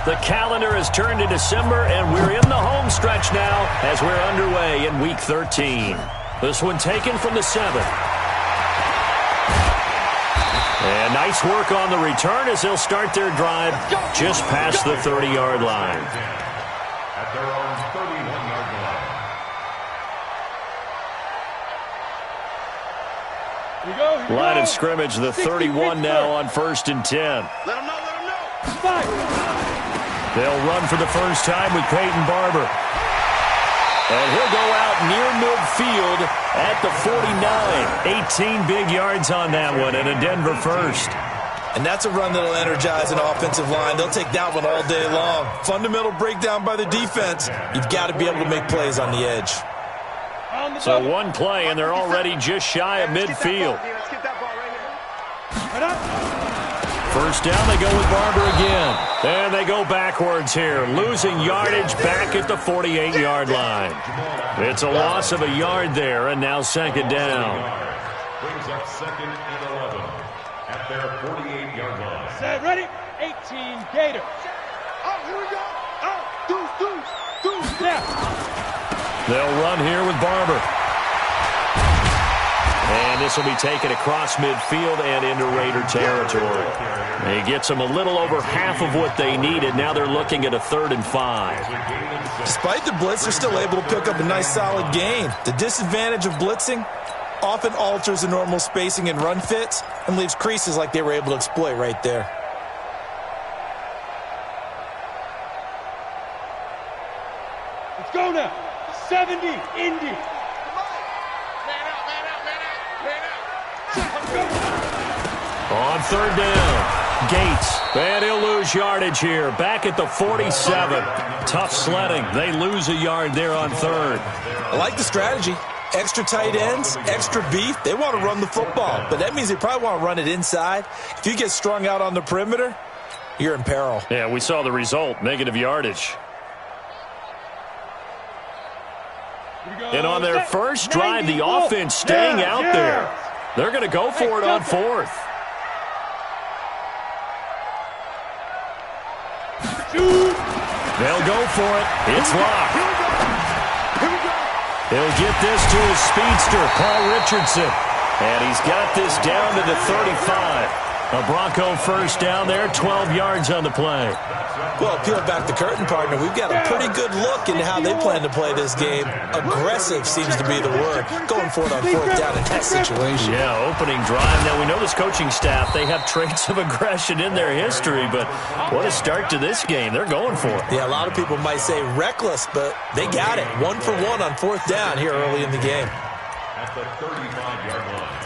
The calendar has turned to December, and we're in the home stretch now as we're underway in Week 13. This one taken from the 7. And nice work on the return as they'll start their drive just past the 30-yard line. At their own 31-yard line. Line of scrimmage, the 31 now on 1st and 10. Let them know. They'll run for the first time with Peyton Barber. And he'll go out near midfield at the 49. 18 big yards on that one and a Denver first. And that's a run that'll energize an offensive line. They'll take that one all day long. Fundamental breakdown by the defense. You've got to be able to make plays on the edge. So one play, and they're already just shy of midfield. First down, they go with Barber again. And they go backwards here, losing yardage back at the 48-yard line. It's a loss of a yard there, and now second down. Brings up 2nd and 11 at their 48-yard line. Set, ready? 18, Gators. Oh, here we go. Oh, deuce. Yeah. They'll run here with Barber. And this will be taken across midfield and into Raider territory. He gets them a little over half of what they needed. Now they're looking at a 3rd and 5. Despite the blitz, they're still able to pick up a nice solid gain. The disadvantage of blitzing often alters the normal spacing and run fits and leaves creases like they were able to exploit right there. Let's go now. 70, Indy. On 3rd down, Gates. And he'll lose yardage here. Back at the 47. Tough sledding. They lose a yard there on 3rd. I like the strategy. Extra tight ends, extra beef. They want to run the football, but that means they probably want to run it inside. If you get strung out on the perimeter, you're in peril. Yeah, we saw the result. Negative yardage. And on their first drive, the offense staying out there. They're going to go for it on 4th. They'll go for it. It's locked. He'll get this to his speedster, Paul Richardson. And he's got this down to the 35. A Bronco first down there, 12 yards on the play. Well, peel back the curtain, partner. We've got a pretty good look into how they plan to play this game. Aggressive seems to be the word. Going for it on 4th down in that situation. Yeah, opening drive. Now, we know this coaching staff, they have traits of aggression in their history, but what a start to this game. They're going for it. Yeah, a lot of people might say reckless, but they got it. 1 for 1 on 4th down here early in the game. At the 35-yard line.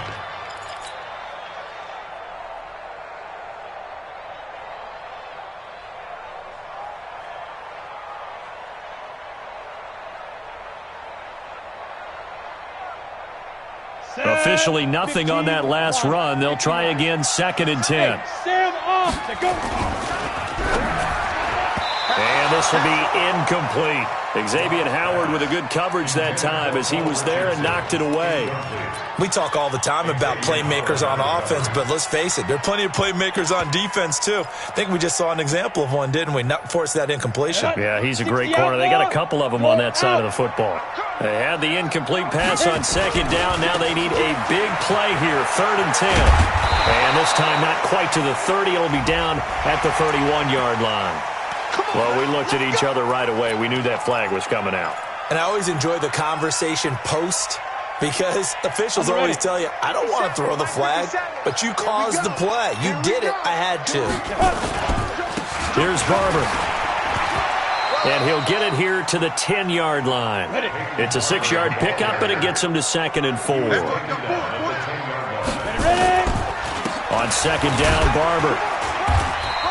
Officially nothing on that last run. They'll try again, 2nd and 10. Sam off to go. And this will be incomplete. Xavier Howard with a good coverage that time as he was there and knocked it away. We talk all the time about playmakers on offense, but let's face it, there are plenty of playmakers on defense, too. I think we just saw an example of one, didn't we? Not force that incompletion. Yeah, he's a great corner. They got a couple of them on that side of the football. They had the incomplete pass on 2nd down. Now they need a big play here, 3rd and 10. And this time not quite to the 30. It'll be down at the 31-yard line. Well, we looked at each other right away. We knew that flag was coming out. And I always enjoy the conversation post because officials always tell you, I don't want to throw the flag, but you caused the play. You did it. I had to. Here's Barber. And he'll get it here to the 10-yard line. It's a 6-yard pickup, and it gets him to 2nd and 4. On 2nd down, Barber.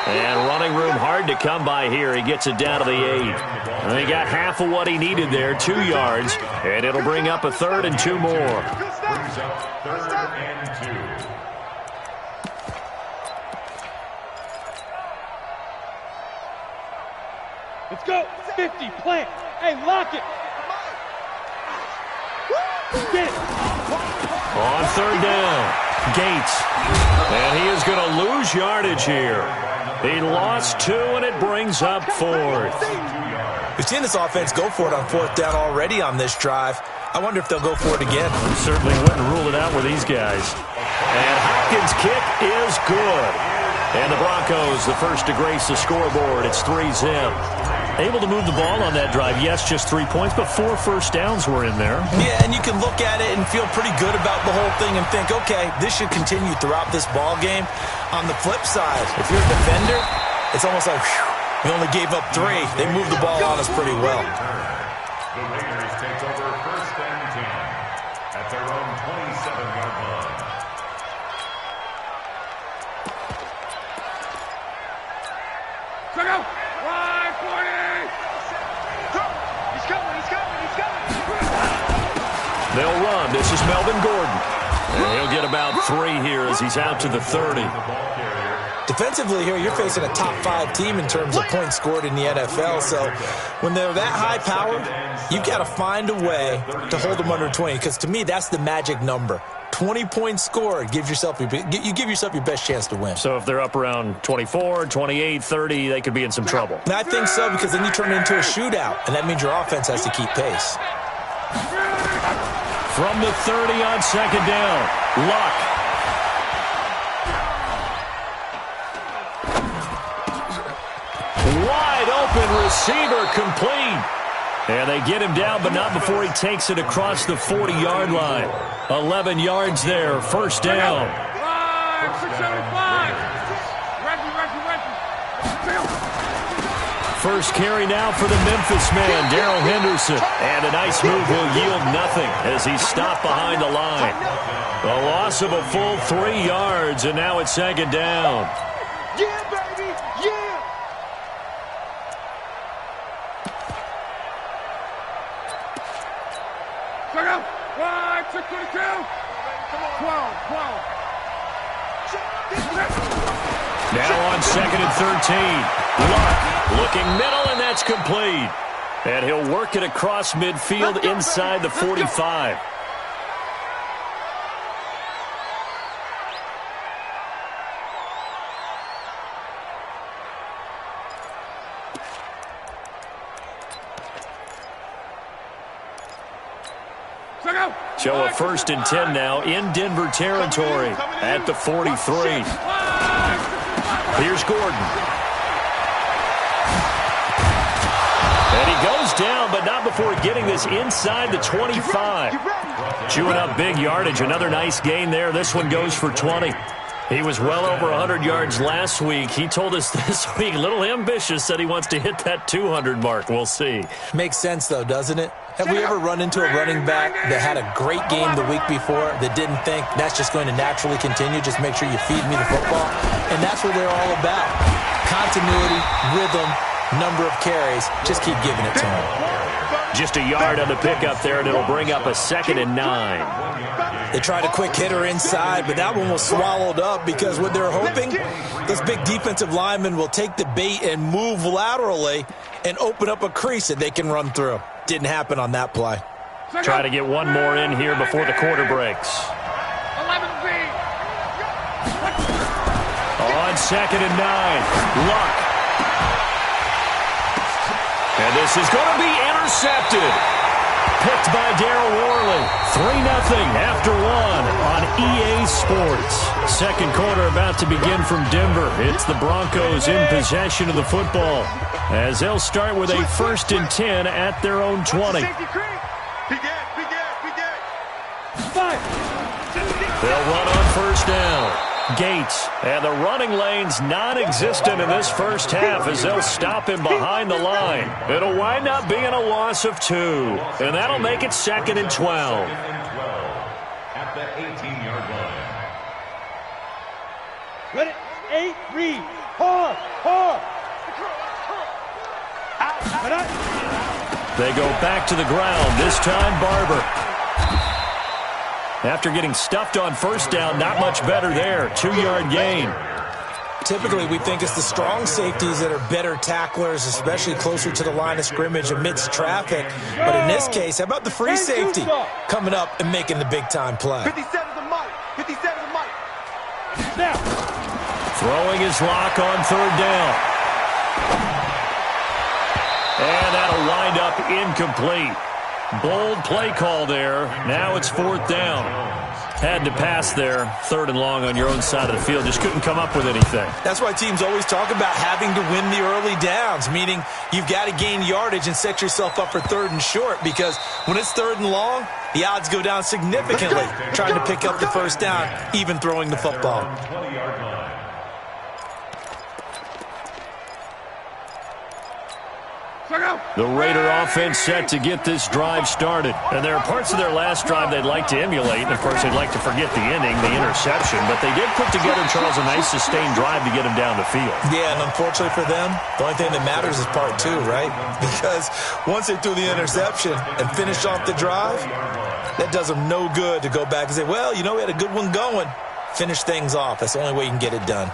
And running room hard to come by here. He gets it down to the 8. And he got half of what he needed there, 2 yards. And it'll bring up a 3rd and 2 more. Brings up 3rd and 2. Let's go. 50, plant. Hey, lock it. Get it. On 3rd down, Gates. And he is going to lose yardage here. He lost 2, and it brings up 4th. We've seen this offense go for it on 4th down already on this drive. I wonder if they'll go for it again. Certainly wouldn't rule it out with these guys. And Hopkins' kick is good. And the Broncos, the first to grace the scoreboard. It's 3-zip. Able to move the ball on that drive. Yes, just 3 points, but 4 first downs were in there. Yeah, and you can look at it and feel pretty good about the whole thing and think, okay, this should continue throughout this ball game. On the flip side, if you're a defender, it's almost like, whew, we only gave up 3. They moved the ball on us pretty well. The Raiders take over 1st and 10 at their own 27-yard line. Check out! 540! He's coming, he's coming, he's coming! They'll run. This is Melvin Gordon. And he'll get about 3 here as he's out to the 30. Defensively here, you're facing a top 5 team in terms of points scored in the NFL. So when they're that high powered, you've got to find a way to hold them under 20. Because to me, that's the magic number. 20 points scored gives yourself you give yourself your best chance to win. So if they're up around 24, 28, 30, they could be in some trouble. And I think so, because then you turn it into a shootout, and that means your offense has to keep pace. From the 30 on 2nd down, Luck. Wide open receiver complete. And they get him down, but not before he takes it across the 40-yard line. 11 yards there, 1st down. 675! Reggie. First carry now for the Memphis man, Darrell Henderson. And a nice move will yield nothing as he's stopped behind the line. A loss of a full 3 yards, and now it's 2nd down. Yeah, baby, yeah! Check out! 622! 12. Now on 2nd and 13. Luck looking middle, and that's complete. And he'll work it across midfield inside the 45. Show a 1st and 10 now in Denver territory at the 43. Here's Gordon. And he goes down, but not before getting this inside the 25. Chewing up big yardage. Another nice gain there. This one goes for 20. He was well over 100 yards last week. He told us this week, a little ambitious, said he wants to hit that 200 mark. We'll see. Makes sense, though, doesn't it? Have we ever run into a running back that had a great game the week before that didn't think that's just going to naturally continue? Just make sure you feed me the football. And that's what they're all about. Continuity, rhythm, number of carries. Just keep giving it to them. Just a yard on the pickup there, and it'll bring up a 2nd and 9. They tried a quick hitter inside, but that one was swallowed up because what they're hoping, this big defensive lineman will take the bait and move laterally and open up a crease that they can run through. Didn't happen on that play. Try to get one more in here before the quarter breaks. 11B. On 2nd and 9, Luck. And this is going to be intercepted. Picked by Darryl Worley. 3-0 after 1 on EA Sports. Second quarter about to begin from Denver. It's the Broncos in possession of the football, as they'll start with a 1st and 10 at their own 20. They'll run on 1st down. Gates, and the running lane's non-existent in this first half as they'll stop him behind the line. It'll wind up being a loss of 2, and that'll make it 2nd and 12. At the 18-yard line. Let it 8 read. Hard. They go back to the ground, this time Barber. After getting stuffed on 1st down, not much better there. 2-yard gain. Typically, we think it's the strong safeties that are better tacklers, especially closer to the line of scrimmage amidst traffic. But in this case, how about the free safety coming up and making the big-time play? 57 to Mike. 57 to Mike. Now. Throwing his lock on third down. And that'll wind up incomplete. Bold play call there. Now it's fourth down. Had to pass there, third and long on your own side of the field. Just couldn't come up with anything. That's why teams always talk about having to win the early downs, meaning you've got to gain yardage and set yourself up for third and short, because when it's third and long, the odds go down significantly trying to pick up the first down, even throwing the football. The Raider offense set to get this drive started. And there are parts of their last drive they'd like to emulate. And, of course, they'd like to forget the ending, the interception. But they did put together, Charles, a nice sustained drive to get them down the field. Yeah, and unfortunately for them, the only thing that matters is part two, right? Because once they threw the interception and finished off the drive, that does them no good to go back and say, well, you know, we had a good one going. Finish things off. That's the only way you can get it done.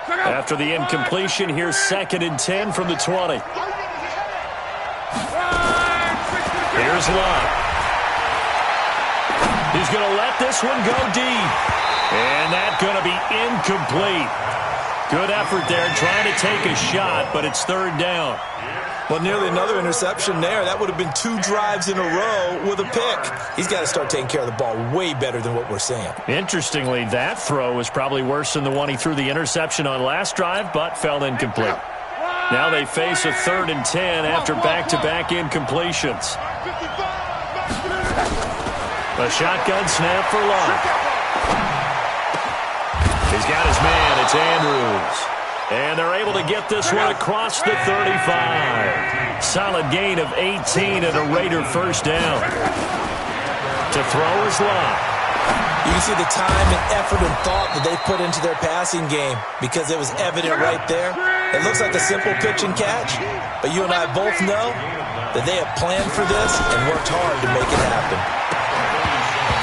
After the incompletion, here's 2nd and 10 from the 20. Here's Love. He's going to let this one go deep. And that's going to be incomplete. Good effort there trying to take a shot, but it's third down. Well, nearly another interception there. That would have been 2 drives in a row with a pick. He's got to start taking care of the ball way better than what we're seeing. Interestingly, that throw was probably worse than the one he threw the interception on last drive, but fell incomplete. Now they face a 3rd and 10 after back-to-back incompletions. A shotgun snap for Love. He's got his man. It's Andrews. And they're able to get this one across the 35. Solid gain of 18 and a Raider first down. To throw is Love. You can see the time and effort and thought that they put into their passing game, because it was evident right there. It looks like a simple pitch and catch, but you and I both know that they have planned for this and worked hard to make it happen.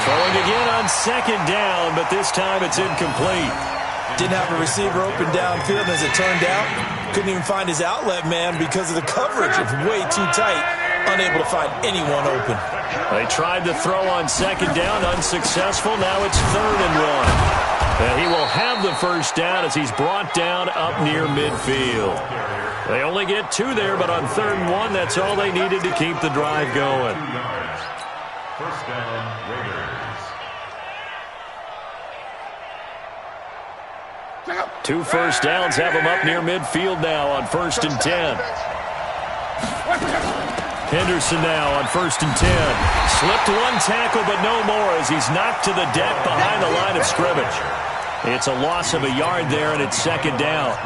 Throwing again on 2nd down, but this time it's incomplete. Didn't have a receiver open downfield, and as it turned out, couldn't even find his outlet man because of the coverage. It was way too tight, unable to find anyone open. They tried to throw on 2nd down, unsuccessful. Now it's 3rd and 1. And he will have the first down as he's brought down up near midfield. They only get 2 there, but on 3rd and 1, that's all they needed to keep the drive going. First down, Raiders. 2 first downs have him up near midfield now on 1st and 10. Henderson now on 1st and 10. Slipped 1 tackle, but no more as he's knocked to the deck behind the line of scrimmage. It's a loss of a yard there, and it's 2nd down.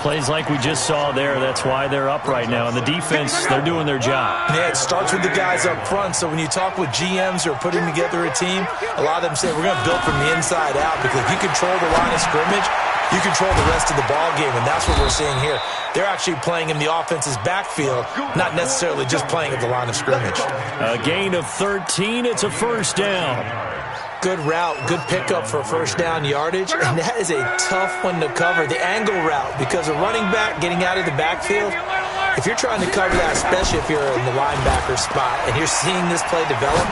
Plays like we just saw there, that's why they're up right now. And the defense, they're doing their job. Yeah, it starts with the guys up front. So when you talk with GMs who are putting together a team, a lot of them say, we're going to build from the inside out, because if you control the line of scrimmage, you control the rest of the ball game, and that's what we're seeing here. They're actually playing in the offense's backfield, not necessarily just playing at the line of scrimmage. A gain of 13. It's a first down. Good route, good pickup for first down yardage, and that is a tough one to cover. The angle route, because a running back getting out of the backfield, if you're trying to cover that, especially if you're in the linebacker spot, and you're seeing this play develop,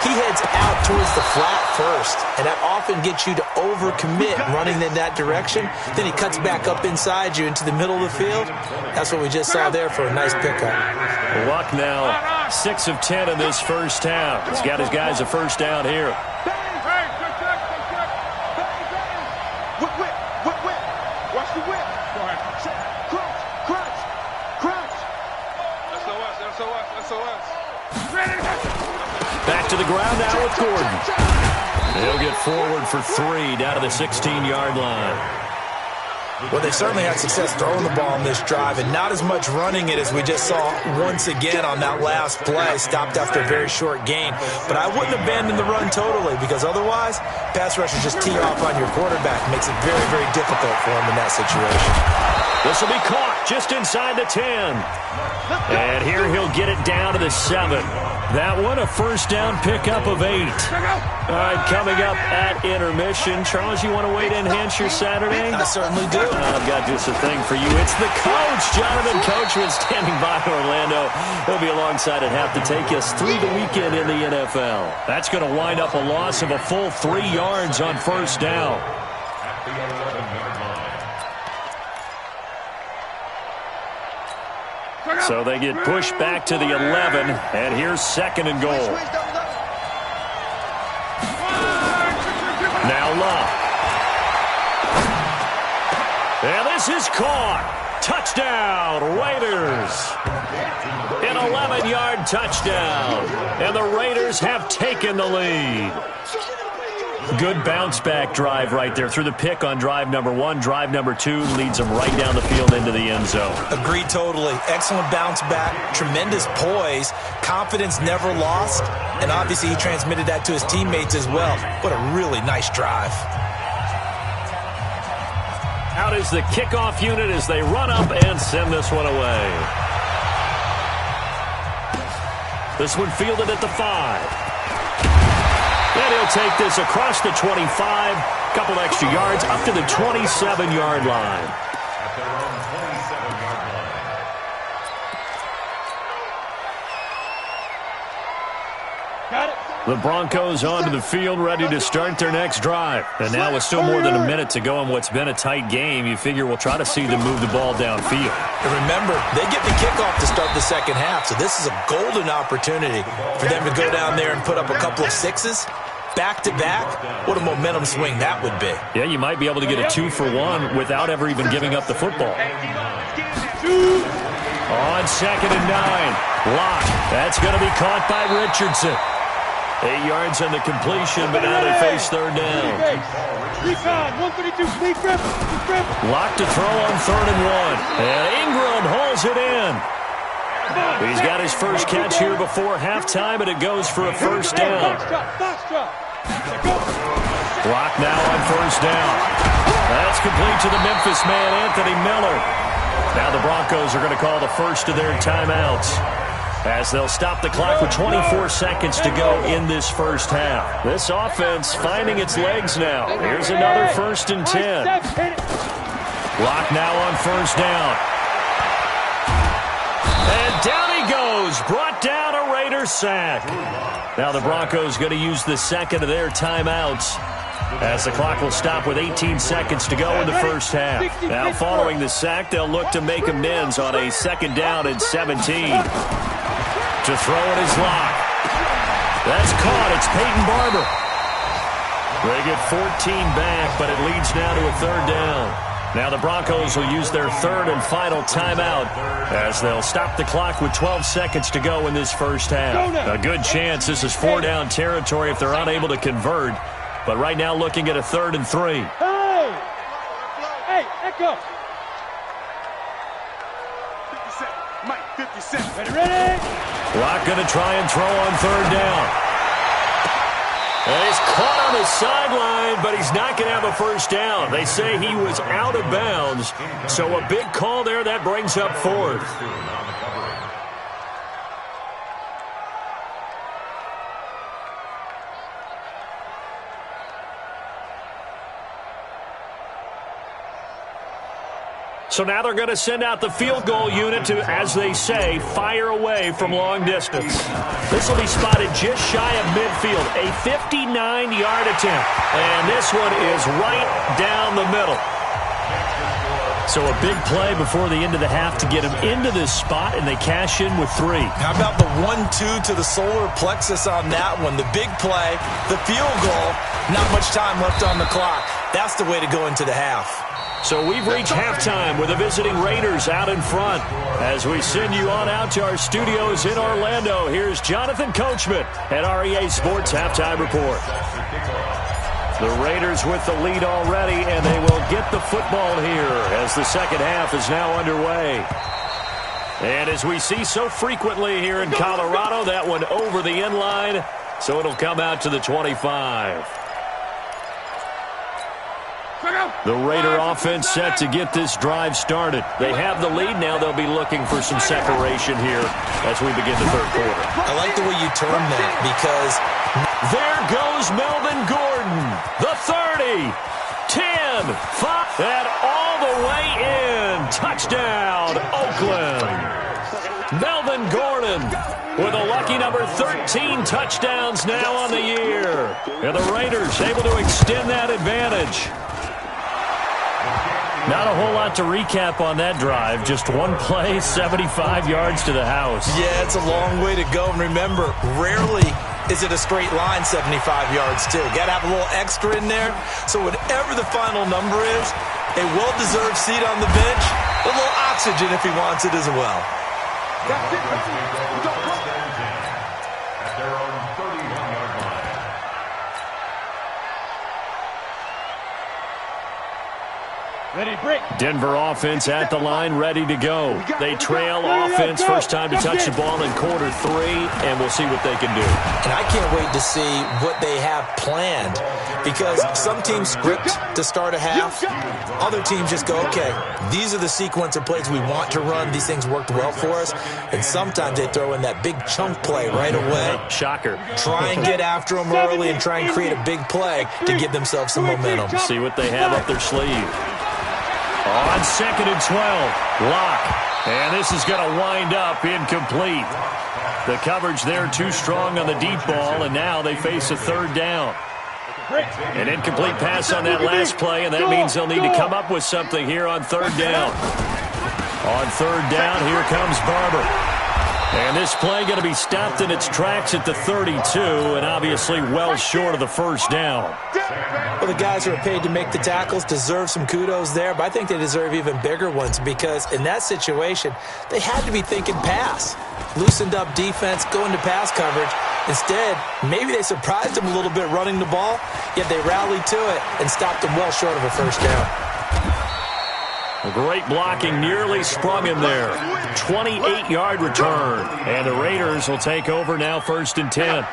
he heads out towards the flat first, and that often gets you to overcommit running in that direction. Then he cuts back up inside you into the middle of the field. That's what we just saw there for a nice pickup. Luck now, 6 of 10 in this first half. He's got his guys a first down here. Watch the whip. Crunch. SOS. Back to the ground now with Gordon. They'll get forward for 3 down to the 16-yard line. Well, they certainly had success throwing the ball on this drive, and not as much running it as we just saw once again on that last play. Stopped after a very short gain. But I wouldn't abandon the run totally, because otherwise, pass rushers just tee off on your quarterback. Makes it very, very difficult for him in that situation. This will be caught just inside the 10. And here he'll get it down to the 7. That one, a first down pickup of 8. All right, coming up at intermission. Charles, you want to wait to enhance your Saturday? I certainly do. I've got just a thing for you. It's the coach, Jonathan Coachman, standing by in Orlando. He'll be alongside at half to take us through the weekend in the NFL. That's going to wind up a loss of a full 3 yards on first down. At the 11-yard line. So they get pushed back to the 11, and here's second and goal. Now Love. And this is caught. Touchdown, Raiders. An 11-yard touchdown. And the Raiders have taken the lead. Good bounce-back drive right there. Through the pick on drive number 1. Drive number 2 leads them right down the field into the end zone. Agree totally. Excellent bounce back. Tremendous poise. Confidence never lost. And obviously he transmitted that to his teammates as well. What a really nice drive. Out is the kickoff unit as they run up and send this one away. This one fielded at the 5. And he'll take this across the 25, couple extra yards, up to the 27-yard line. At their own 27-yard line. Got it. The Broncos onto the field, ready to start their next drive. And now with still more than a minute to go in what's been a tight game, you figure we'll try to see them move the ball downfield. And remember, they get the kickoff to start the second half, so this is a golden opportunity for them to go down there and put up a couple of 6s. Back-to-back, what a momentum swing that would be. Yeah, you might be able to get a 2-for-1 without ever even giving up the football. On second and 9, Locke. That's going to be caught by Richardson. 8 yards on the completion, but now they face third down. Recon, 132, lead grip. Locke to throw on third and 1. And Ingram hauls it in. He's got his first catch here before halftime, and it goes for a first down. Box drop. Clock now on first down. That's complete to the Memphis man, Anthony Miller. Now the Broncos are going to call the first of their timeouts, as they'll stop the clock with 24 seconds to go in this first half. This offense finding its legs now. Here's another first and 10. Clock now on first down. And down he goes, brought down a Raider sack. Now the Broncos going to use the second of their timeouts, as the clock will stop with 18 seconds to go in the first half. Now following the sack, they'll look to make amends on a second down and 17. To throw it is Locke. That's caught. It's Peyton Barber. They get 14 back, but it leads now to a third down. Now the Broncos will use their third and final timeout, as they'll stop the clock with 12 seconds to go in this first half. A good chance this is 4-down territory if they're unable to convert, but right now looking at a third and 3. Hey, Echo. 50 Cent, Mike, 50 Cent. Ready? Locke going to try and throw on third down. And he's caught on the sideline, but he's not going to have a first down. They say he was out of bounds, so a big call there. That brings up fourth. So now they're going to send out the field goal unit to, as they say, fire away from long distance. This will be spotted just shy of midfield, a 59-yard attempt. And this one is right down the middle. So a big play before the end of the half to get them into this spot, and they cash in with 3. How about the 1-2 to the solar plexus on that one? The big play, the field goal, not much time left on the clock. That's the way to go into the half. So we've reached halftime with the visiting Raiders out in front. As we send you on out to our studios in Orlando, here's Jonathan Coachman at REA Sports Halftime Report. The Raiders with the lead already, and they will get the football here as the second half is now underway. And as we see so frequently here in Colorado, that one over the end line, so it'll come out to the 25. The Raider offense set to get this drive started. They have the lead now. They'll be looking for some separation here as we begin the third quarter. I like the way you term that because there goes Melvin Gordon. The 30, 10, 5, and all the way in. Touchdown, Oakland. Melvin Gordon with a lucky number 13 touchdowns now on the year. And the Raiders able to extend that advantage. Not a whole lot to recap on that drive. Just one play, 75 yards to the house. Yeah, it's a long way to go. And remember, rarely is it a straight line 75 yards, too. Got to have a little extra in there. So whatever the final number is, a well-deserved seat on the bench, a little oxygen if he wants it as well. That's it. At their own 31-yard line. Ready, break. Denver offense at the line, ready to go. They trail offense, first time to touch the ball in quarter 3, and we'll see what they can do. And I can't wait to see what they have planned because some teams script to start a half. Other teams just go, okay, these are the sequence of plays we want to run. These things worked well for us. And sometimes they throw in that big chunk play right away. Shocker. Try and get after them early and try and create a big play to give themselves some momentum. See what they have up their sleeve. On 2nd and 12, Locke. And this is going to wind up incomplete. The coverage there too strong on the deep ball, and now they face a third down. An incomplete pass on that last play, and that means they'll need to come up with something here on third down. On third down, here comes Barber. And this play going to be stopped in its tracks at the 32, and obviously well short of the first down. Well, the guys who are paid to make the tackles deserve some kudos there, but I think they deserve even bigger ones because in that situation, they had to be thinking pass. Loosened up defense, going to pass coverage. Instead, maybe they surprised them a little bit running the ball, yet they rallied to it and stopped them well short of a first down. A great blocking nearly sprung him there. 28-yard return. And the Raiders will take over now 1st and 10.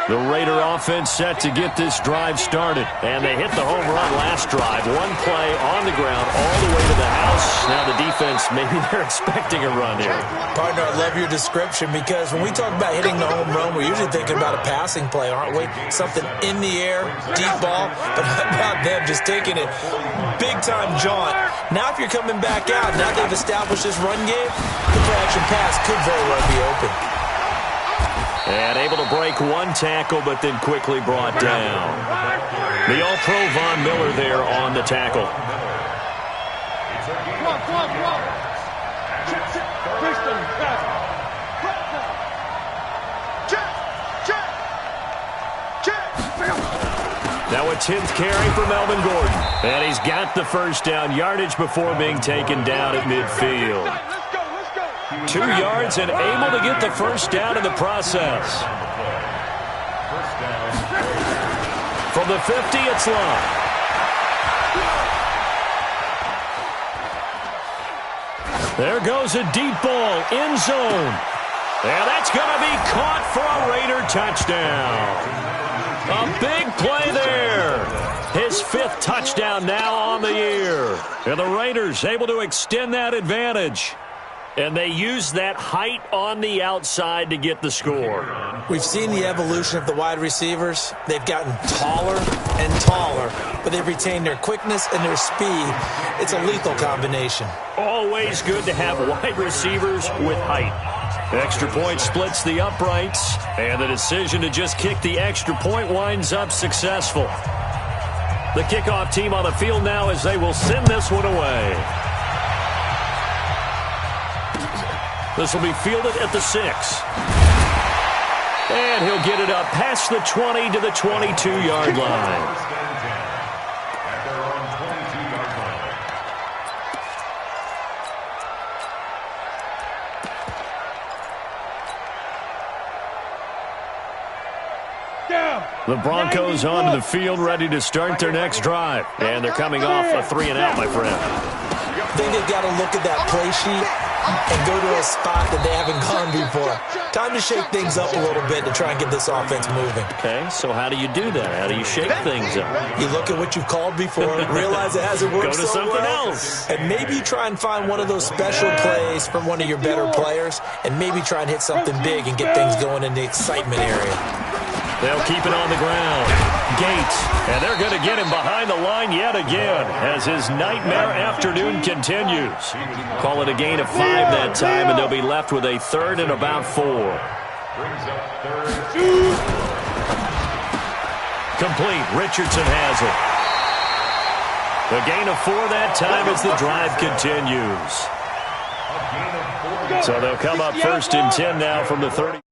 The Raider offense set to get this drive started. And they hit the home run last drive. One play on the ground all the way to the house. Now the defense, maybe they're expecting a run here. Partner, I love your description because when we talk about hitting the home run, we're usually thinking about a passing play, aren't we? Something in the air, deep ball. But how about them just taking it big-time jaunt? Now if you're coming back out, now they've established this run game, the play-action pass could very well be open. And able to break one tackle, but then quickly brought down. The All-Pro Von Miller there on the tackle. Come on. Christian, Now a 10th carry for Melvin Gordon. And he's got the first down yardage before being taken down at midfield. 2 yards and able to get the first down in the process. From the 50, it's long. There goes a deep ball, end zone. And that's going to be caught for a Raider touchdown. A big play there. His 5th touchdown now on the year. And the Raiders able to extend that advantage. And they use that height on the outside to get the score. We've seen the evolution of the wide receivers. They've gotten taller and taller, but they've retained their quickness and their speed. It's a lethal combination. Always good to have wide receivers with height. Extra point splits the uprights, and the decision to just kick the extra point winds up successful. The kickoff team on the field now as they will send this one away. This will be fielded at the 6. And he'll get it up past the 20 to the 22-yard line. The Broncos onto the field ready to start their next drive. And they're coming off a 3-and-out, my friend. I think they've got to look at that play sheet and go to a spot that they haven't gone before. Time to shake things up a little bit to try and get this offense moving. Okay, so how do you do that? How do you shake things up? You look at what you've called before, realize it hasn't worked Go to so something well, else. and maybe try and find one of those special plays from one of your better players, and maybe try and hit something big and get things going in the excitement area. They'll keep it on the ground. Gates, and they're going to get him behind the line yet again as his nightmare afternoon continues. Call it a gain of 5 that time, and they'll be left with a 3rd and about 4. Brings up 3rd. Complete. Richardson has it. The gain of 4 that time as the drive continues. So they'll come up 1st and 10 now from the 30.